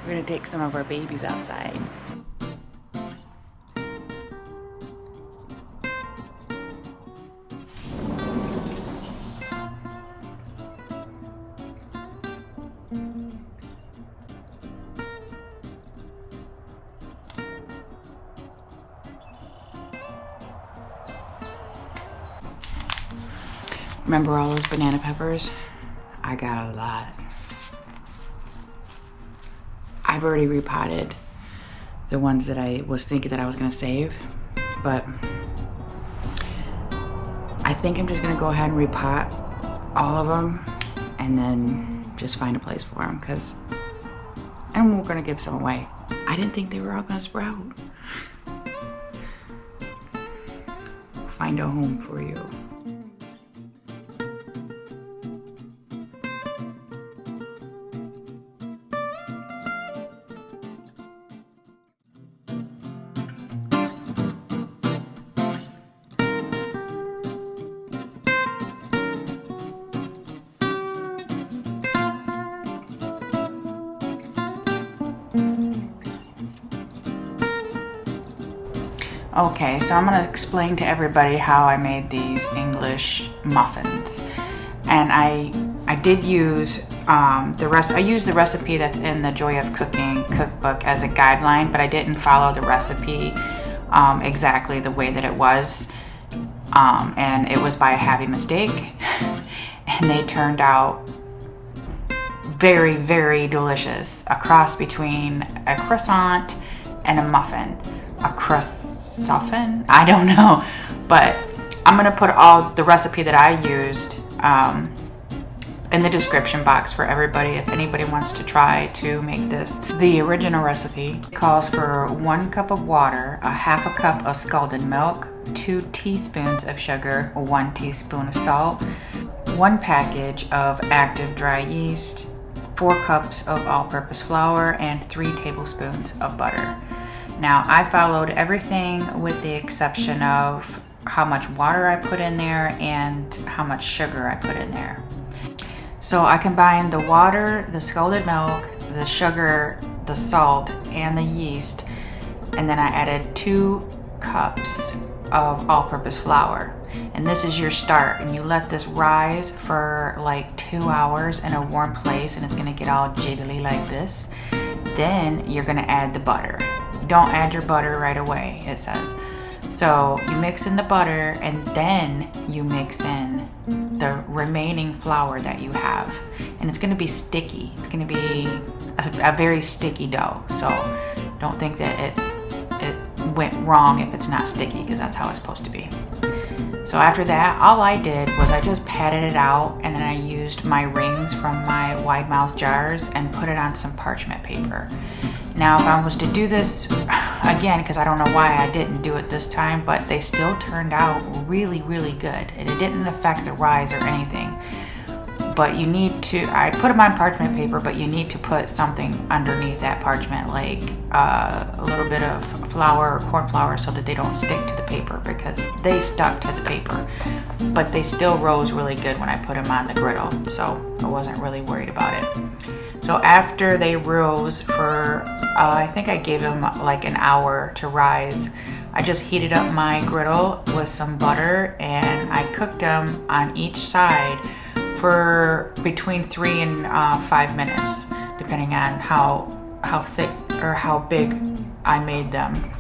We're gonna take some of our babies outside. Remember all those banana peppers? I got a lot. I've already repotted the ones that I was thinking that I was gonna save, but I think I'm just gonna go ahead and repot all of them and then just find a place for them, and we're gonna give some away. I didn't think they were all gonna sprout. Find a home for you. Okay, so I'm gonna explain to everybody how I made these English muffins. And I did use I used the recipe that's in the Joy of Cooking cookbook as a guideline, but I didn't follow the recipe exactly the way that it was. And it was by a happy mistake. And they turned out very, very delicious. A cross between a croissant and a muffin. A Crustuffin? I don't know, but I'm gonna put all the recipe that I used in the description box for everybody if anybody wants to try to make this. The original recipe calls for 1 cup of water, a half a cup of scalded milk, 2 teaspoons of sugar, 1 teaspoon of salt, 1 package of active dry yeast, 4 cups of all-purpose flour, and 3 tablespoons of butter. Now, I followed everything with the exception of how much water I put in there and how much sugar I put in there. So I combined the water, the scalded milk, the sugar, the salt, and the yeast, and then I added 2 cups of all-purpose flour. And this is your start, and you let this rise for like 2 hours in a warm place, and it's gonna get all jiggly like this. Then you're gonna add the butter. Don't add your butter right away, it says. So you mix in the butter and then you mix in the remaining flour that you have. And it's gonna be sticky. It's gonna be a very sticky dough. So don't think that it went wrong if it's not sticky, because that's how it's supposed to be. So after that, all I did was I just patted it out, and then I used my rings from my wide mouth jars and put it on some parchment paper. Now, if I was to do this again, because I don't know why I didn't do it this time, but they still turned out really, really good. And it didn't affect the rise or anything. But you need to, I put them on parchment paper, but you need to put something underneath that parchment, like a little bit of flour or corn flour, so that they don't stick to the paper, because they stuck to the paper. But they still rose really good when I put them on the griddle, so I wasn't really worried about it. So after they rose for, I think I gave them like an hour to rise, I just heated up my griddle with some butter, and I cooked them on each side for between 3 and 5 minutes, depending on how thick or how big I made them.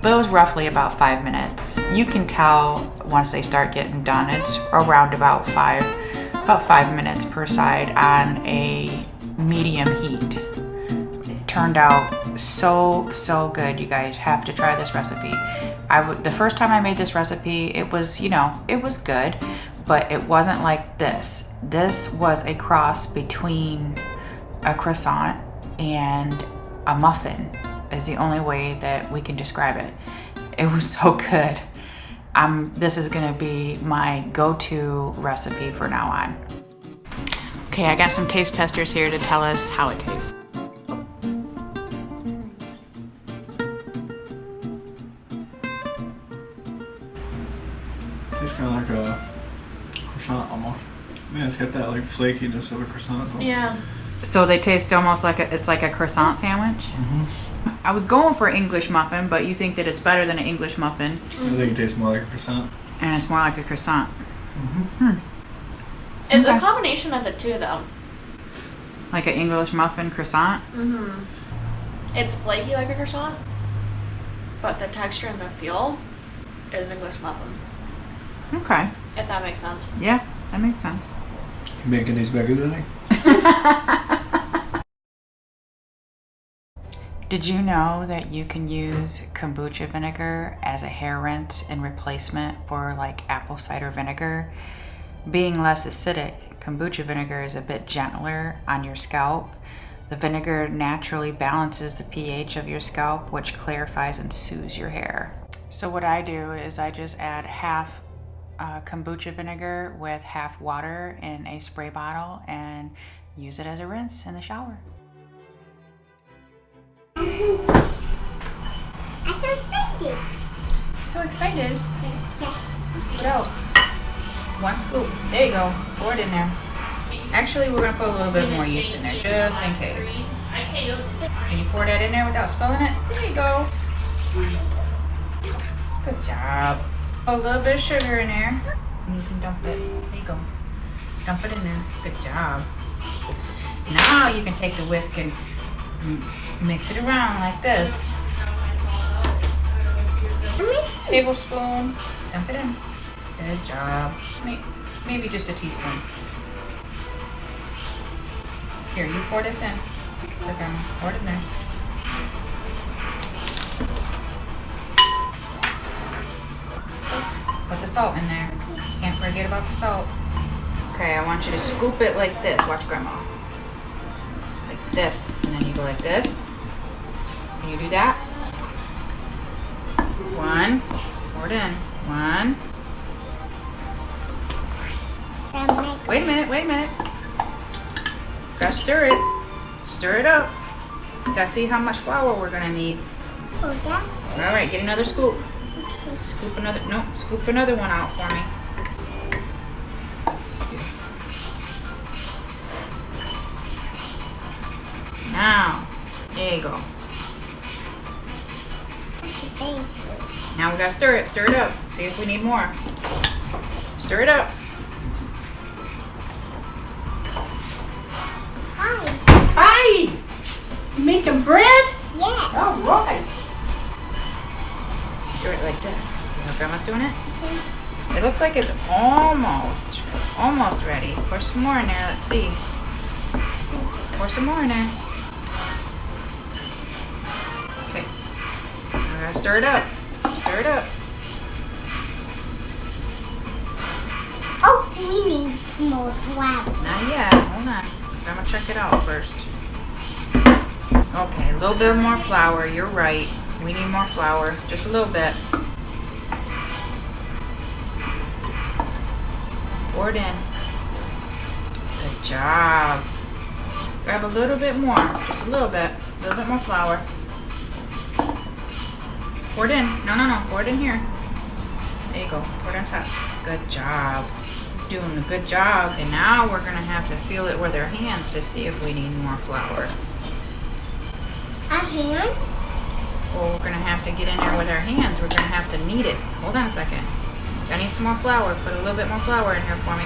But it was roughly about 5 minutes. You can tell once they start getting done. It's around about 5 minutes per side on a medium heat. It turned out so good. You guys have to try this recipe. The first time I made this recipe, it was, it was good, but it wasn't like this. This was a cross between a croissant and a muffin, is the only way that we can describe it. It was so good. This is gonna be my go-to recipe for now on. Okay, I got some taste testers here to tell us how it tastes. Tastes kind of like a croissant almost. Yeah, it's got that like flakiness of a croissant. Yeah. So they taste almost like it's like a croissant sandwich. I was going for English muffin, but you think that it's better than an English muffin. I think it tastes more like a croissant. And it's more like a croissant. It's a combination of the two, though. Like an English muffin croissant? It's flaky like a croissant, but the texture and the feel is English muffin. Okay. If that makes sense. Yeah, that makes sense. You making these bigger than me? Did you know that you can use kombucha vinegar as a hair rinse in replacement for like apple cider vinegar? Being less acidic, kombucha vinegar is a bit gentler on your scalp. The vinegar naturally balances the pH of your scalp, which clarifies and soothes your hair. So what I do is I just add half kombucha vinegar with half water in a spray bottle and use it as a rinse in the shower. I'm so excited. So excited. Scoop it out. One scoop. There you go. Pour it in there. Actually, we're gonna put a little bit more yeast in there just in case. Can you pour that in there without spilling it? There you go. Good job. A little bit of sugar in there. And you can dump it. There you go. Dump it in there. Good job. Now you can take the whisk and mix it around like this. Tablespoon. Dump it in. Good job. Maybe just a teaspoon. Here, you pour this in. Okay, pour it in there. Put the salt in there. Can't forget about the salt. Okay, I want you to scoop it like this. Watch Grandma. Like this. And then you go like this. Can you do that? One. Pour it in. One. Wait a minute, wait a minute. Gotta stir it. Stir it up. Gotta see how much flour we're gonna need. Alright, get another scoop. Scoop another one out for me. Now, there you go. Now we gotta stir it up. See if we need more. Stir it up. Hi! You making bread? Yeah. All right. Stir it like this. See how Grandma's doing it? It looks like it's almost ready. Pour some more in there. Let's see. Pour some more in there. Okay. We're gonna stir it up. Stir it up. Oh, we need more flour. Not yet. Hold on. I'm gonna check it out first. Okay, a little bit more flour. You're right. We need more flour. Just a little bit. Pour it in. Good job. Grab a little bit more. Just a little bit. A little bit more flour. Pour it in. No. Pour it in here. There you go. Pour it on top. Good job. Doing a good job. And now we're gonna have to feel it with our hands to see if we need more flour. Our hands? Well, we're gonna have to get in there with our hands. We're gonna have to knead it. Hold on a second. I need some more flour. Put a little bit more flour in here for me.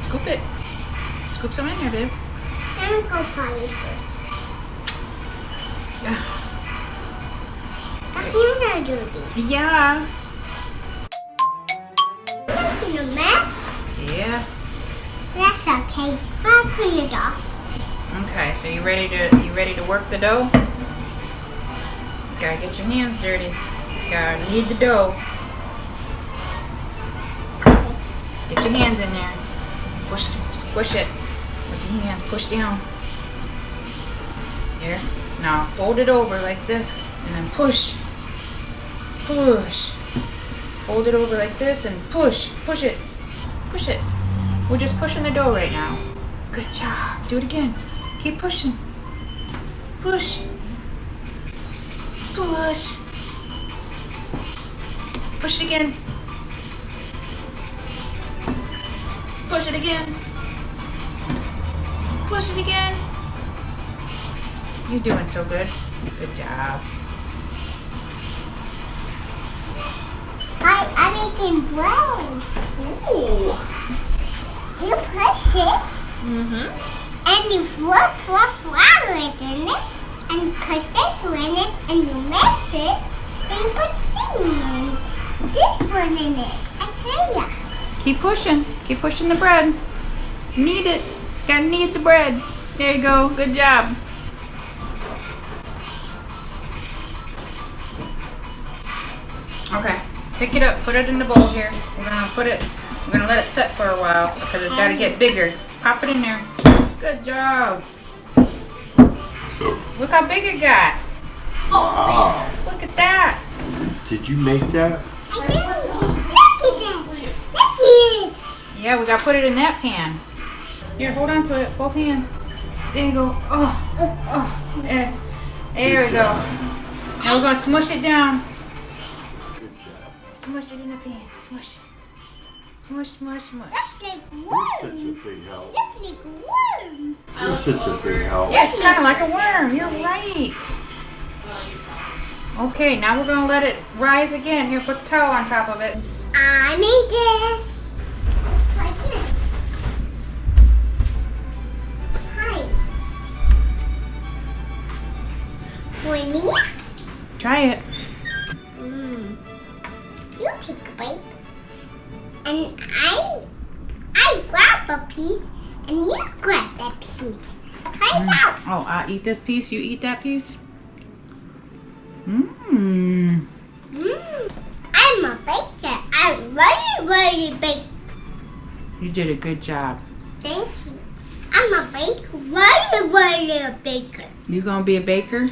Scoop it. Scoop some in there, babe. I'm gonna go potty first. Our hands are dirty. Yeah. Making a mess? Yeah. That's okay. I'll clean it off. Okay, so you ready to work the dough? Gotta get your hands dirty. Gotta knead the dough. Get your hands in there. Squish it with your hands. Push down. Here. Now fold it over like this and then push. Push. Fold it over like this and push. Push it. Push it. We're just pushing the dough right now. Good job. Do it again. Keep pushing. Push. Push. Push it again. Push it again. Push it again. You're doing so good. Good job. I'm making bread. Ooh. You push it, Mm-hmm. and you put flour in it, and potato in it, and you mix it, and you put cinnamon. This one in it. I tell ya. Keep pushing. Keep pushing the bread. Knead it. Gotta knead the bread. There you go. Good job. Okay. Pick it up. Put it in the bowl here. We're gonna let it set for a while because it's gotta get bigger. Pop it in there. Good job. Look how big it got. Wow. Look at that. Did you make that? I did it. Look at that. Look at it. Yeah, we gotta put it in that pan. Here, hold on to it. Both hands. There you go. Oh. There. There we go. Now we're gonna smush it down. Good job. Smush it in the pan. Smush it. Smush, smush, smush. Look like You're such a worm. big help. Look like worm. You're such a big help. Yeah, it's kind of like a worm. You're right. Okay, now we're gonna let it rise again. Here, put the towel on top of it. I made this. Like this. Hi. For me? Try it. You take a bite. And I grab a piece, and you grab that piece. Try it out. Oh, I'll eat this piece. You eat that piece. Mmm. I'm a baker. I'm really bake. You did a good job. Thank you. I'm a baker. Really a baker. You gonna be a baker?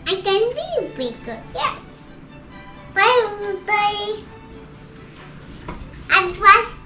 I can be a baker. Yes. Bye, everybody. I trust